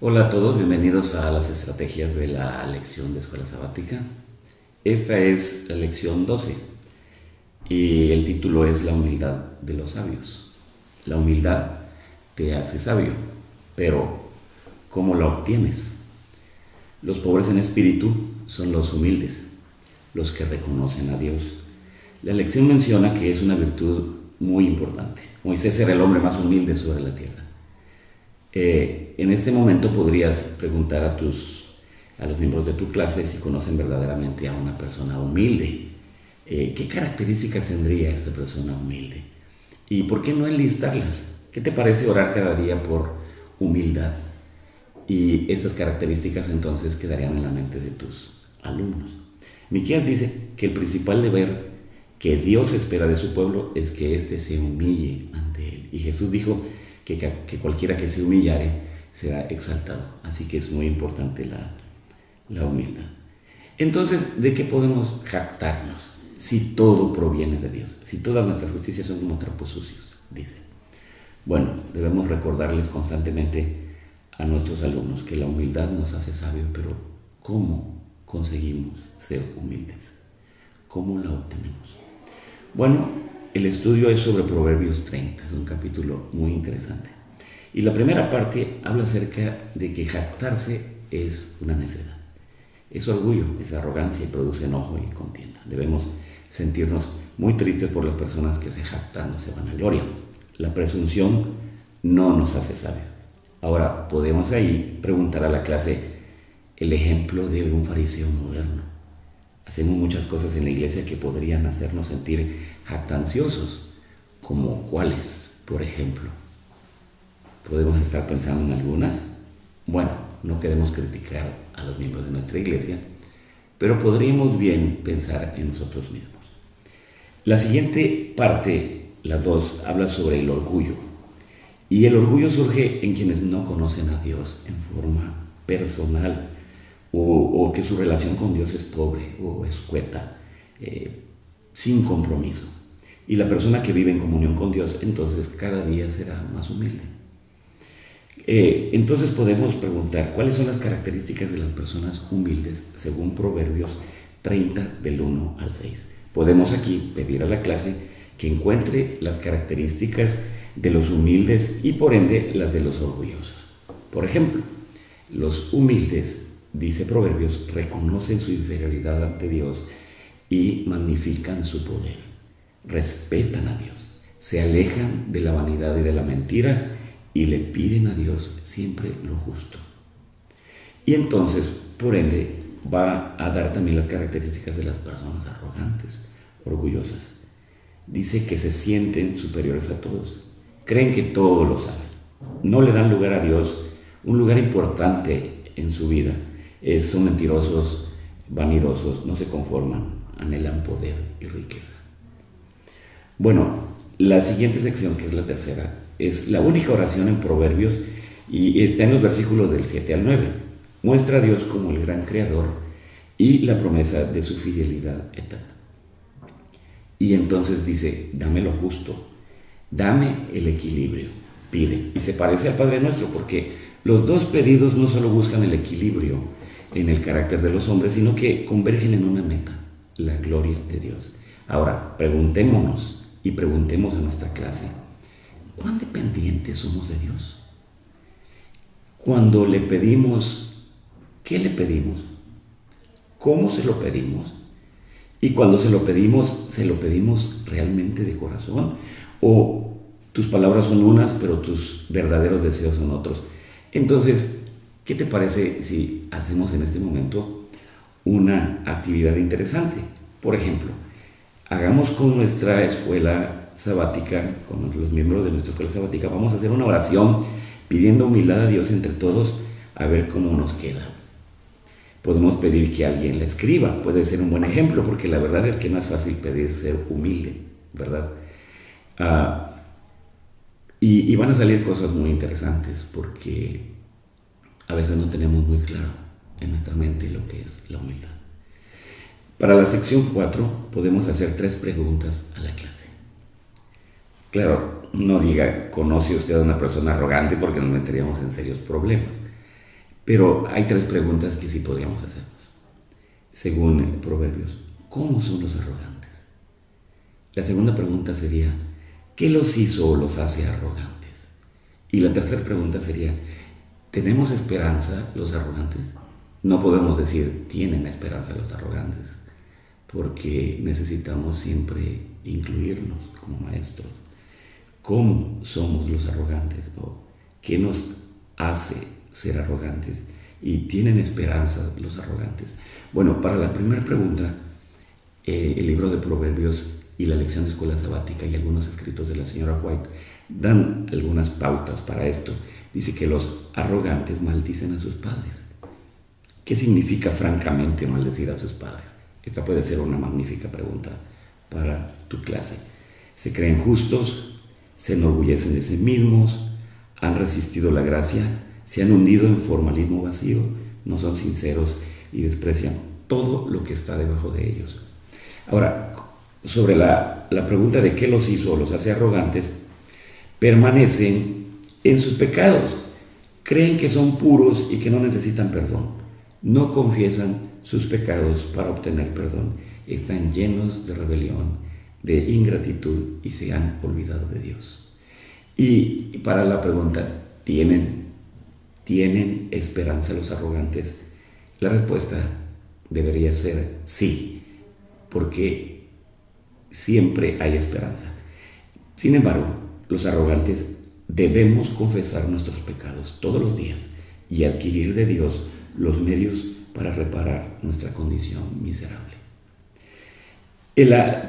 Hola a todos, bienvenidos a las estrategias de la lección de Escuela Sabática. Esta es la lección 12 y el título es La humildad de los sabios. La humildad te hace sabio, pero ¿cómo la obtienes? Los pobres en espíritu son los humildes, los que reconocen a Dios. La lección menciona que es una virtud muy importante. Moisés era el hombre más humilde sobre la tierra. En este momento podrías preguntar a los miembros de tu clase si conocen verdaderamente a una persona humilde. ¿Qué características tendría esta persona humilde? ¿Y por qué no enlistarlas? ¿Qué te parece orar cada día por humildad? Y estas características entonces quedarían en la mente de tus alumnos. Miqueas dice que el principal deber que Dios espera de su pueblo es que éste se humille ante él. Y Jesús dijo que cualquiera que se humillare será exaltado. Así que es muy importante la humildad. Entonces, ¿de qué podemos jactarnos si todo proviene de Dios? Si todas nuestras justicias son como trapos sucios, dice. Bueno, debemos recordarles constantemente a nuestros alumnos que la humildad nos hace sabios, pero ¿cómo conseguimos ser humildes? ¿Cómo la obtenemos? Bueno, el estudio es sobre Proverbios 30, es un capítulo muy interesante. Y la primera parte habla acerca de que jactarse es una necedad. Es orgullo, es arrogancia y produce enojo y contienda. Debemos sentirnos muy tristes por las personas que se jactan o se vanaglorian. La presunción no nos hace sabios. Ahora, podemos ahí preguntar a la clase el ejemplo de un fariseo moderno. Hacemos muchas cosas en la iglesia que podrían hacernos sentir jactanciosos, como cuáles, por ejemplo. Podemos estar pensando en algunas. Bueno, no queremos criticar a los miembros de nuestra iglesia, pero podríamos bien pensar en nosotros mismos. La siguiente parte, la 2, habla sobre el orgullo. Y el orgullo surge en quienes no conocen a Dios en forma personal o que su relación con Dios es pobre o escueta, sin compromiso. Y la persona que vive en comunión con Dios entonces cada día será más humilde. Entonces podemos preguntar cuáles son las características de las personas humildes según Proverbios 30 del 1 al 6. Podemos aquí pedir a la clase que encuentre las características de los humildes y por ende las de los orgullosos. Por ejemplo, los humildes, dice Proverbios, reconocen su inferioridad ante Dios y magnifican su poder. Respetan a Dios, se alejan de la vanidad y de la mentira y le piden a Dios siempre lo justo. Y entonces, por ende, va a dar también las características de las personas arrogantes, orgullosas. Dice que se sienten superiores a todos, creen que todo lo saben, no le dan lugar a Dios, un lugar importante en su vida. Son mentirosos, vanidosos, no se conforman, anhelan poder y riqueza. Bueno, la siguiente sección, que es la tercera, es la única oración en Proverbios y está en los versículos del 7 al 9. Muestra a Dios como el gran creador y la promesa de su fidelidad eterna. Y entonces dice, dame lo justo, dame el equilibrio, pide. Y se parece al Padre Nuestro porque los dos pedidos no solo buscan el equilibrio en el carácter de los hombres, sino que convergen en una meta, la gloria de Dios. Ahora, preguntémonos y preguntemos a nuestra clase, ¿cuán dependientes somos de Dios? Cuando le pedimos, ¿qué le pedimos? ¿Cómo se lo pedimos? Y cuando se lo pedimos realmente de corazón. O tus palabras son unas, pero tus verdaderos deseos son otros. Entonces, ¿qué te parece si hacemos en este momento una actividad interesante? Por ejemplo, hagamos con nuestra escuela sabática, con los miembros de nuestra escuela sabática, vamos a hacer una oración pidiendo humildad a Dios entre todos, a ver cómo nos queda. Podemos pedir que alguien la escriba, puede ser un buen ejemplo, porque la verdad es que no es fácil pedir ser humilde, ¿verdad? Y van a salir cosas muy interesantes, porque a veces no tenemos muy claro en nuestra mente lo que es la humildad. Para la sección 4 podemos hacer 3 preguntas a la clase. Claro, no diga, ¿conoce usted a una persona arrogante? Porque nos meteríamos en serios problemas. Pero hay tres preguntas que sí podríamos hacernos. Según Proverbios, ¿cómo son los arrogantes? La segunda pregunta sería, ¿qué los hizo o los hace arrogantes? Y la tercera pregunta sería, ¿tenemos esperanza los arrogantes? No podemos decir, tienen esperanza los arrogantes, porque necesitamos siempre incluirnos como maestros. ¿Cómo somos los arrogantes? ¿O qué nos hace ser arrogantes? ¿Y tienen esperanza los arrogantes? Bueno, para la primera pregunta, el libro de Proverbios y la lección de escuela sabática y algunos escritos de la señora White dan algunas pautas para esto. Dice que los arrogantes maldicen a sus padres. ¿Qué significa francamente maldecir a sus padres? Esta puede ser una magnífica pregunta para tu clase. Se creen justos, se enorgullecen de sí mismos, han resistido la gracia, se han hundido en formalismo vacío, no son sinceros y desprecian todo lo que está debajo de ellos. Ahora, sobre la pregunta de qué los hizo o los hace arrogantes, permanecen en sus pecados, creen que son puros y que no necesitan perdón, no confiesan sus pecados para obtener perdón, están llenos de rebelión, de ingratitud y se han olvidado de Dios. Y para la pregunta, ¿tienen esperanza los arrogantes? La respuesta debería ser sí, porque siempre hay esperanza. Sin embargo, los arrogantes debemos confesar nuestros pecados todos los días y adquirir de Dios los medios para reparar nuestra condición miserable.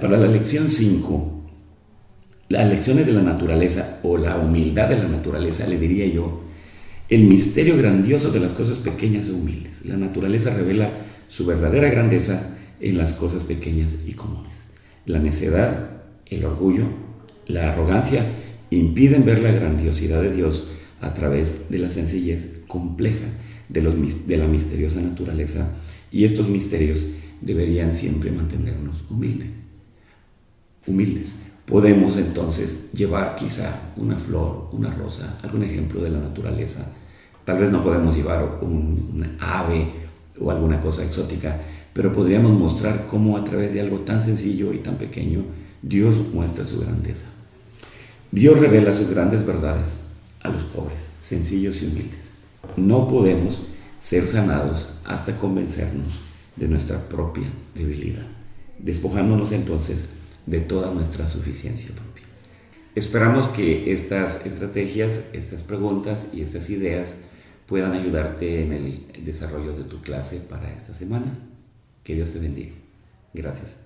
Para la lección 5, las lecciones de la naturaleza o la humildad de la naturaleza, le diría yo, el misterio grandioso de las cosas pequeñas e humildes. La naturaleza revela su verdadera grandeza en las cosas pequeñas y comunes. La necedad, el orgullo, la arrogancia impiden ver la grandiosidad de Dios a través de la sencillez compleja de la misteriosa naturaleza, y estos misterios deberían siempre mantenernos humildes. Podemos entonces llevar quizá una flor, una rosa, algún ejemplo de la naturaleza. Tal vez no podemos llevar un ave o alguna cosa exótica, pero podríamos mostrar cómo a través de algo tan sencillo y tan pequeño Dios muestra su grandeza. Dios revela sus grandes verdades a los pobres, sencillos y humildes. No podemos ser sanados hasta convencernos de nuestra propia debilidad, despojándonos entonces de toda nuestra suficiencia propia. Esperamos que estas estrategias, estas preguntas y estas ideas puedan ayudarte en el desarrollo de tu clase para esta semana. Que Dios te bendiga. Gracias.